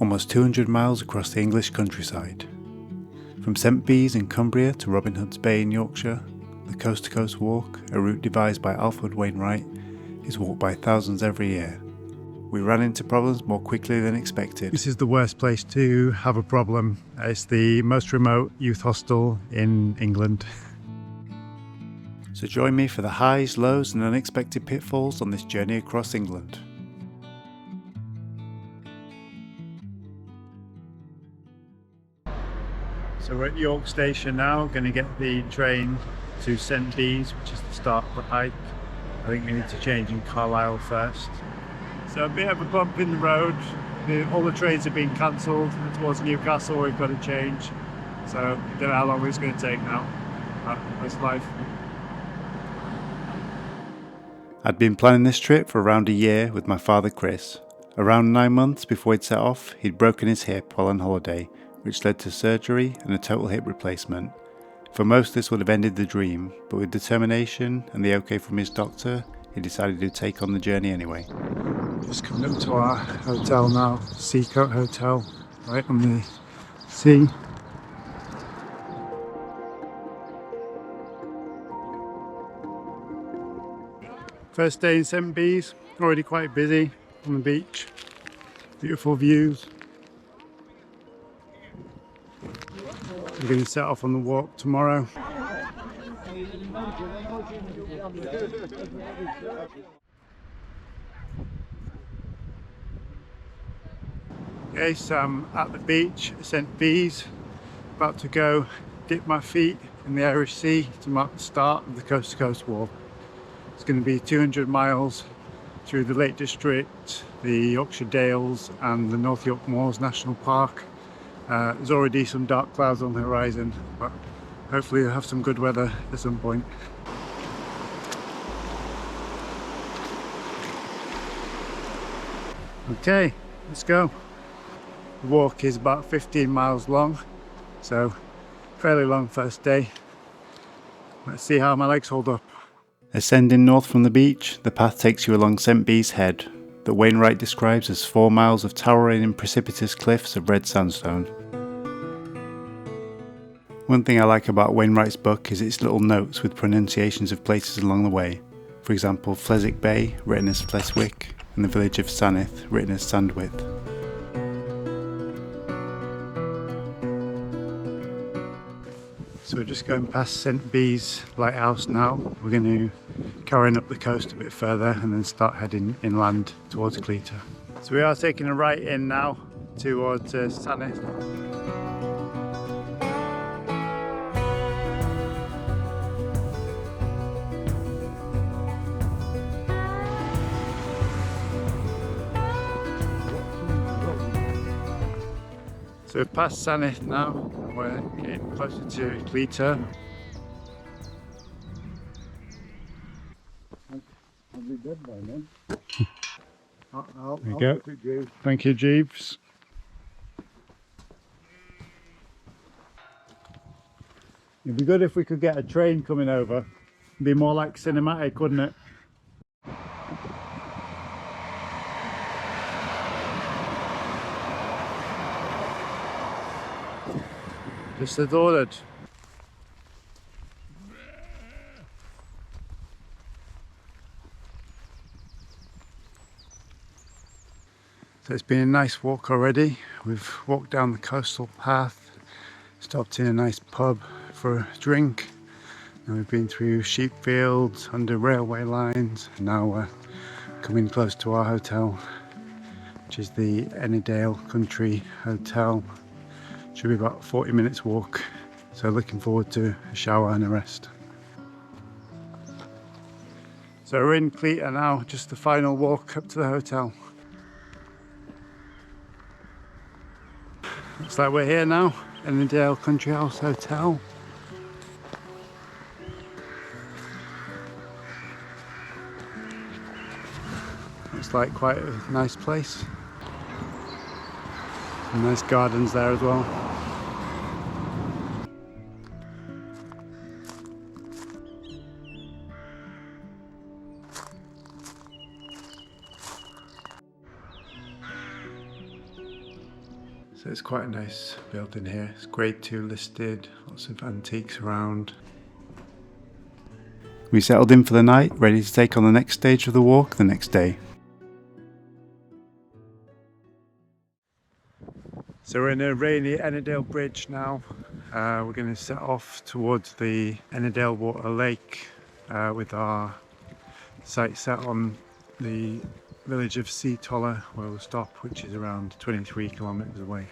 almost 200 miles across the English countryside. From St Bees in Cumbria to Robin Hood's Bay in Yorkshire, the Coast to Coast Walk, a route devised by Alfred Wainwright, is walked by thousands every year. We ran into problems more quickly than expected. This is the worst place to have a problem. It's the most remote youth hostel in England. So join me for the highs, lows and unexpected pitfalls on this journey across England. So we're at York Station now, going to get the train to St Bees, which is the start of the hike. I think we need to change in Carlisle first. So a bit of a bump in the road. All the trains have been cancelled towards Newcastle. We've got to change. So I don't know how long it's going to take now. That's life. I'd been planning this trip for around a year with my father Chris. Around 9 months before he'd set off, he'd broken his hip while on holiday, which led to surgery and a total hip replacement. For most this would have ended the dream, but with determination and the okay from his doctor, he decided to take on the journey anyway. Just coming up to our hotel now, Seacoast Hotel, right on the sea. First day in St Bees, already quite busy on the beach. Beautiful views. We're going to set off on the walk tomorrow. Okay, so I'm at the beach, St Bees, about to go dip my feet in the Irish Sea to mark the start of the Coast to Coast Walk. It's going to be 200 miles through the Lake District, the Yorkshire Dales and the North York Moors National Park. There's already some dark clouds on the horizon, but hopefully we'll have some good weather at some point. Okay, let's go. The walk is about 15 miles long, so fairly long first day. Let's see how my legs hold up. Ascending north from the beach, the path takes you along St Bees Head, that Wainwright describes as 4 miles of towering and precipitous cliffs of red sandstone. One thing I like about Wainwright's book is its little notes with pronunciations of places along the way. For example, Fleswick Bay, written as Fleswick, and the village of Sanith, written as Sandwith. So we're just going past St Bees Lighthouse now. We're going to carry on up the coast a bit further and then start heading inland towards Cleator. So we are taking a right in now towards Sanith. So we've passed Sanith now. We're getting closer to Cleator. I'll be dead by then. There you go. Thank you, Jeeves. It'd be good if we could get a train coming over. It'd be more like cinematic, wouldn't it? Just as ordered. So it's been a nice walk already. We've walked down the coastal path, stopped in a nice pub for a drink. And we've been through sheep fields, under railway lines, and now we're coming close to our hotel, which is the Ennerdale Country Hotel. Should be about 40 minutes walk, so looking forward to a shower and a rest. So we're in Cleator now, just the final walk up to the hotel. Looks like we're here now, Ennerdale Country House Hotel. Looks like quite a nice place. Some nice gardens there as well. So it's quite a nice building here. It's grade 2 listed, lots of antiques around. We settled in for the night, ready to take on the next stage of the walk the next day. So we're in a rainy Ennerdale Bridge now. We're going to set off towards the Enadel Water lake with our sight set on the village of Cleator, where we'll stop, which is around 23 kilometres away.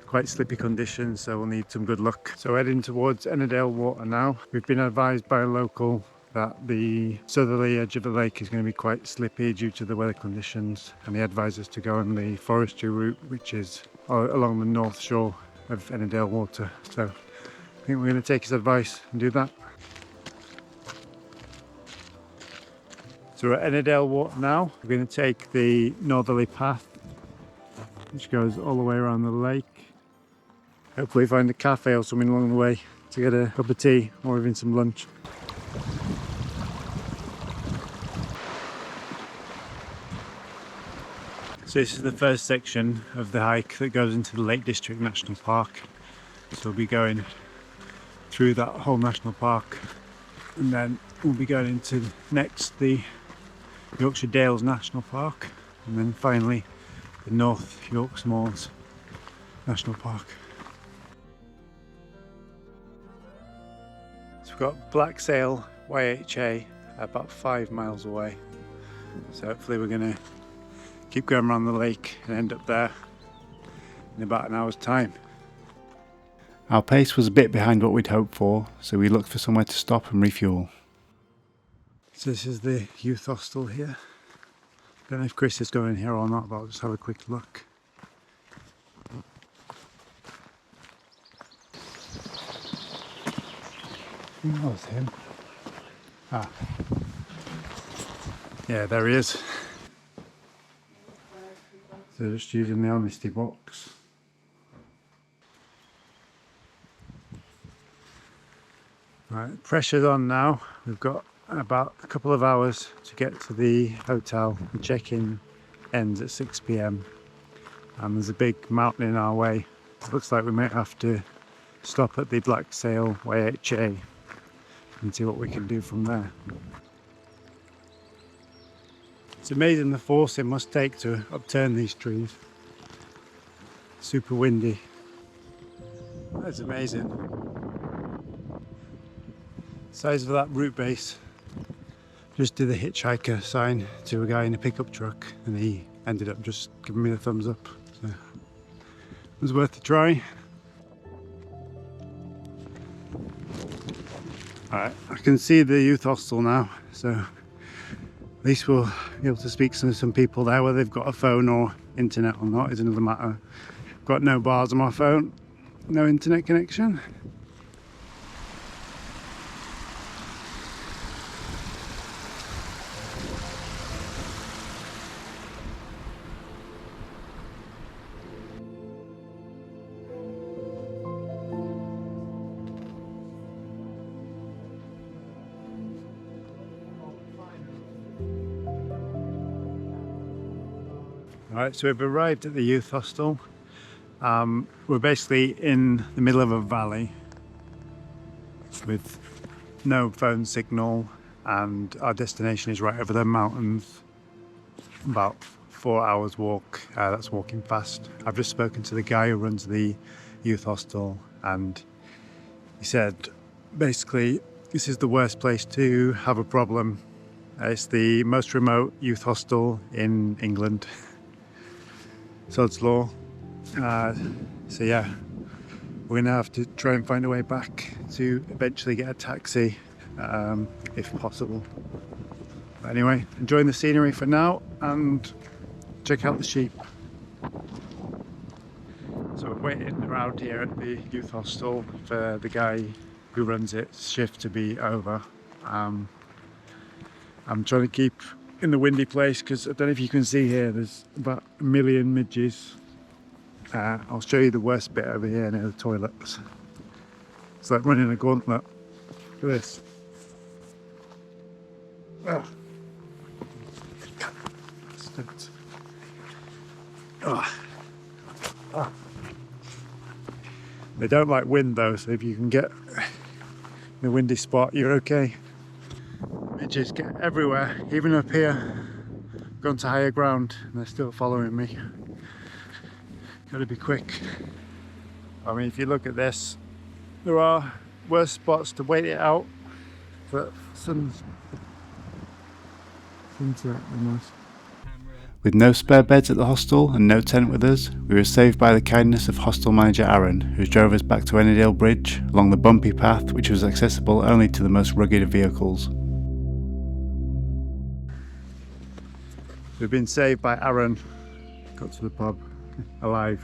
Quite slippy conditions, so we'll need some good luck. So heading towards Ennerdale Water now. We've been advised by a local that the southerly edge of the lake is going to be quite slippy due to the weather conditions, and they advise us to go on the forestry route, which is along the north shore of Ennerdale Water. So I think we're going to take his advice and do that. So we're at Ennerdale Water now. We're going to take the northerly path, which goes all the way around the lake. Hopefully find a cafe or something along the way to get a cup of tea or even some lunch. So this is the first section of the hike that goes into the Lake District National Park. So we'll be going through that whole national park, and then we'll be going into next the Yorkshire Dales National Park, and then finally the North Yorks Moors National Park. So we've got Black Sail YHA about 5 miles away. So hopefully we're going to keep going around the lake and end up there in about an hour's time. Our pace was a bit behind what we'd hoped for, so we looked for somewhere to stop and refuel. So this is the youth hostel here. Don't know if Chris is going here or not, but I'll just have a quick look. That was him. Ah. Yeah, there he is. So just using the honesty box. Right, pressure's on now. We've got about a couple of hours to get to the hotel. The check-in ends at 6 PM and there's a big mountain in our way. It looks like we might have to stop at the Black Sail YHA and see what we can do from there. It's amazing the force it must take to upturn these trees. Super windy. That's amazing. Size of that root base. Just did the hitchhiker sign to a guy in a pickup truck, and he ended up just giving me the thumbs up. So it was worth a try. Alright, I can see the youth hostel now, so at least we'll be able to speak to some people there. Whether they've got a phone or internet or not is another matter. Got no bars on my phone, no internet connection. Alright, so we've arrived at the youth hostel. We're basically in the middle of a valley with no phone signal, and our destination is right over the mountains, about 4 hours walk. That's walking fast. I've just spoken to the guy who runs the youth hostel, and he said basically this is the worst place to have a problem. It's the most remote youth hostel in England. Sod's law. So yeah, we're gonna have to try and find a way back to eventually get a taxi, if possible. But anyway, enjoying the scenery for now and check out the sheep. So we're waiting around here at the youth hostel for the guy who runs its shift to be over. I'm trying to keep in the windy place because I don't know if you can see here, there's about 1 million midges. I'll show you the worst bit over here near the toilets. It's like running a gauntlet. Look at this. Oh. Oh. Oh. They don't like wind though, so if you can get in a windy spot, you're okay. Midges get everywhere, even up here. Gone to higher ground and they're still following me. Gotta be quick. I mean, if you look at this, there are worse spots to wait it out, but sunset almost. With no spare beds at the hostel and no tent with us, we were saved by the kindness of hostel manager Aaron, who drove us back to Ennerdale Bridge along the bumpy path which was accessible only to the most rugged of vehicles. We've been saved by Aaron. Got to the pub alive.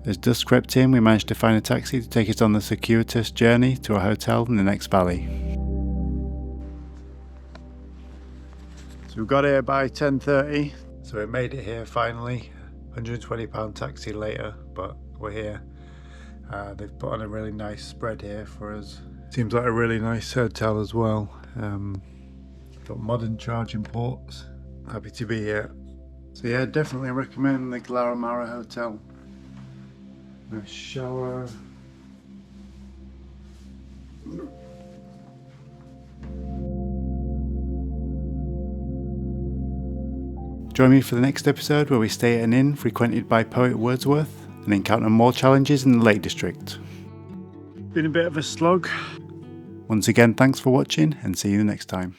As dusk crept in, we managed to find a taxi to take us on the circuitous journey to a hotel in the next valley. So we got here by 10:30, so we made it here finally. £120 taxi later, but we're here. They've put on a really nice spread here for us. Seems like a really nice hotel as well. Got modern charging ports. Happy to be here. So yeah, definitely recommend the Glaramara Hotel. Nice shower. Join me for the next episode where we stay at an inn frequented by poet Wordsworth and encounter more challenges in the Lake District. Been a bit of a slog. Once again, thanks for watching and see you next time.